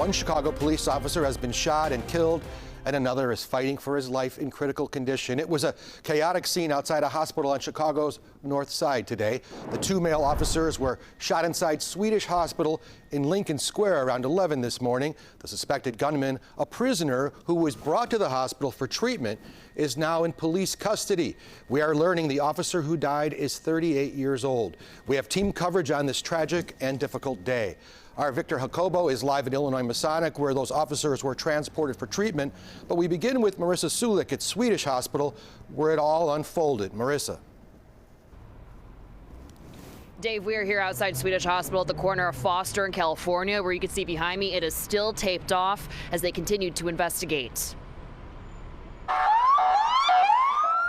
One Chicago police officer has been shot and killed, and another is fighting for his life in critical condition. It was a chaotic scene outside a hospital on Chicago's north side today. The two male officers were shot inside Swedish Hospital in Lincoln Square around 11 this morning. The suspected gunman, a prisoner who was brought to the hospital for treatment, is now in police custody. We are learning the officer who died is 38 years old. We have team coverage on this tragic and difficult day. Our Victor Jacobo is live in Illinois Masonic, where those officers were transported for treatment. But we begin with Marissa Sulik at Swedish Hospital, where it all unfolded. Marissa. Dave, we are here outside Swedish Hospital at the corner of Foster and California, where you can see behind me it is still taped off as they continue to investigate.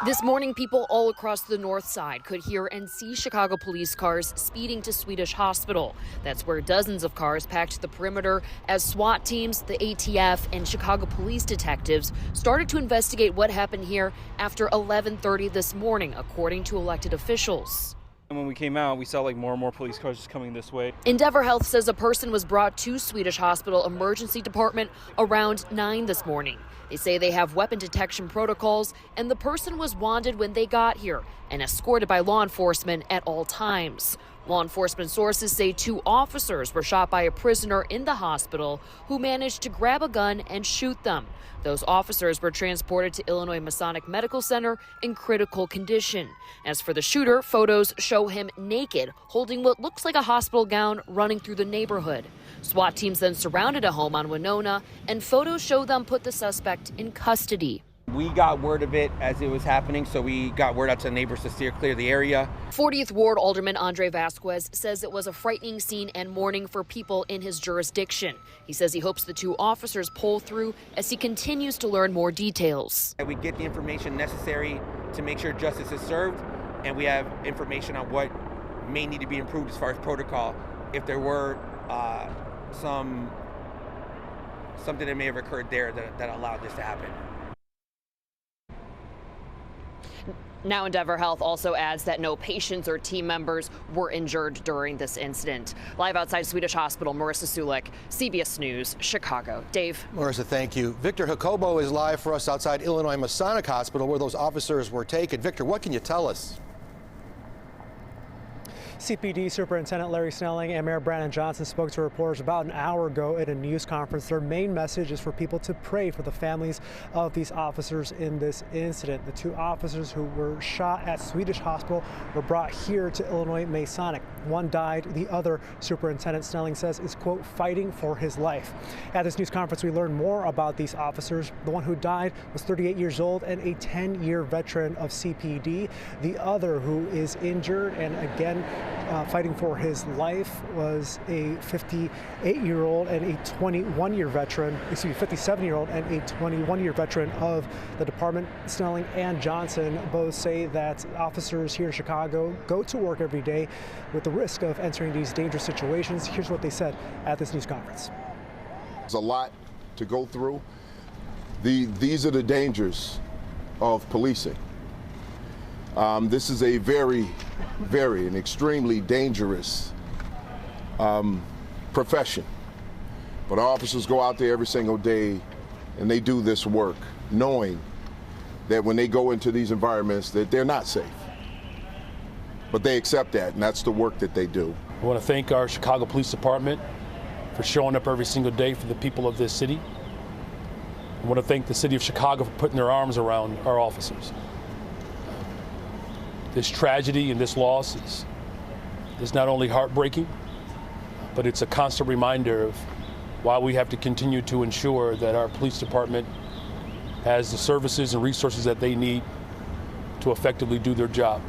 This morning, people all across the north side could hear and see Chicago police cars speeding to Swedish Hospital. That's where dozens of cars packed the perimeter as SWAT teams, the ATF, and Chicago police detectives started to investigate what happened here after 11:30 this morning, according to elected officials. And when we came out, we saw more and more police cars just coming this way. Endeavor Health says a person was brought to Swedish Hospital Emergency Department around 9 this morning. They say they have weapon detection protocols, and the person was wanted when they got here and escorted by law enforcement at all times. Law enforcement sources say 2 officers were shot by a prisoner in the hospital who managed to grab a gun and shoot them. Those officers were transported to Illinois Masonic Medical Center in critical condition. As for the shooter, photos show him naked, holding what looks like a hospital gown, running through the neighborhood. SWAT teams then surrounded a home on Winona, and photos show them put the suspect in custody. We got word of it as it was happening, so we got word out to the neighbors to steer clear the area. 40th Ward Alderman Andre Vasquez says it was a frightening scene and mourning for people in his jurisdiction. He says he hopes the 2 officers pull through as he continues to learn more details. We get the information necessary to make sure justice is served, and we have information on what may need to be improved as far as protocol if there were something that may have occurred there that allowed this to happen. Now, Endeavor Health also adds that no patients or team members were injured during this incident. Live outside Swedish Hospital, Marissa Sulik, CBS News, Chicago. Dave. Marissa, thank you. Victor Jacobo is live for us outside Illinois Masonic Hospital, where those officers were taken. Victor, what can you tell us? CPD Superintendent Larry Snelling and Mayor Brandon Johnson spoke to reporters about an hour ago at a news conference. Their main message is for people to pray for the families of these officers in this incident. The 2 officers who were shot at Swedish Hospital were brought here to Illinois Masonic. One died. The other, Superintendent Snelling says, is, quote, fighting for his life. At this news conference, we learned more about these officers. The one who died was 38 years old and a 10-year veteran of CPD. The other, who is injured and again fighting for his life, was a 58-year-old and a 21-year veteran, 57-year-old and a 21-year veteran of the department. Snelling and Johnson both say that officers here in Chicago go to work every day with the risk of entering these dangerous situations. Here's what they said at this news conference. There's a lot to go through. These are the dangers of policing. This is a very and extremely dangerous profession. But our officers go out there every single day and they do this work knowing that when they go into these environments that they're not safe. But they accept that, and that's the work that they do. I want to thank our Chicago Police Department for showing up every single day for the people of this city. I want to thank the city of Chicago for putting their arms around our officers. This tragedy and this loss is not only heartbreaking, but it's a constant reminder of why we have to continue to ensure that our police department has the services and resources that they need to effectively do their job.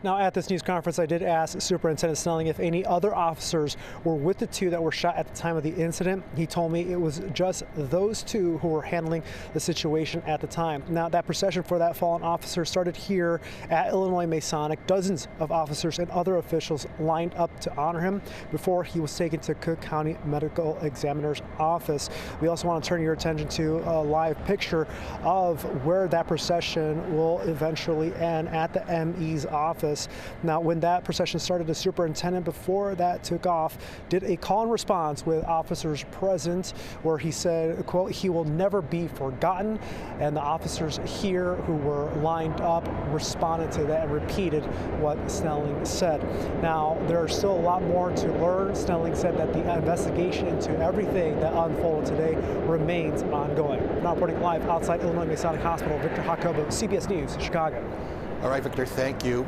Now, at this news conference, I did ask Superintendent Snelling if any other officers were with the 2 that were shot at the time of the incident. He told me it was just those 2 who were handling the situation at the time. Now, that procession for that fallen officer started here at Illinois Masonic. Dozens of officers and other officials lined up to honor him before he was taken to Cook County Medical Examiner's office. We also want to turn your attention to a live picture of where that procession will eventually end at the ME's office. office. Now, when that procession started, the superintendent, before that took off, did a call and response with officers present where he said, quote, "He will never be forgotten." And the officers here who were lined up responded to that and repeated what Snelling said. Now, there's still a lot more to learn. Snelling said that the investigation into everything that unfolded today remains ongoing. Now reporting live outside Illinois Masonic Hospital, Victor Jacobo, CBS News, Chicago. All right, Victor, thank you.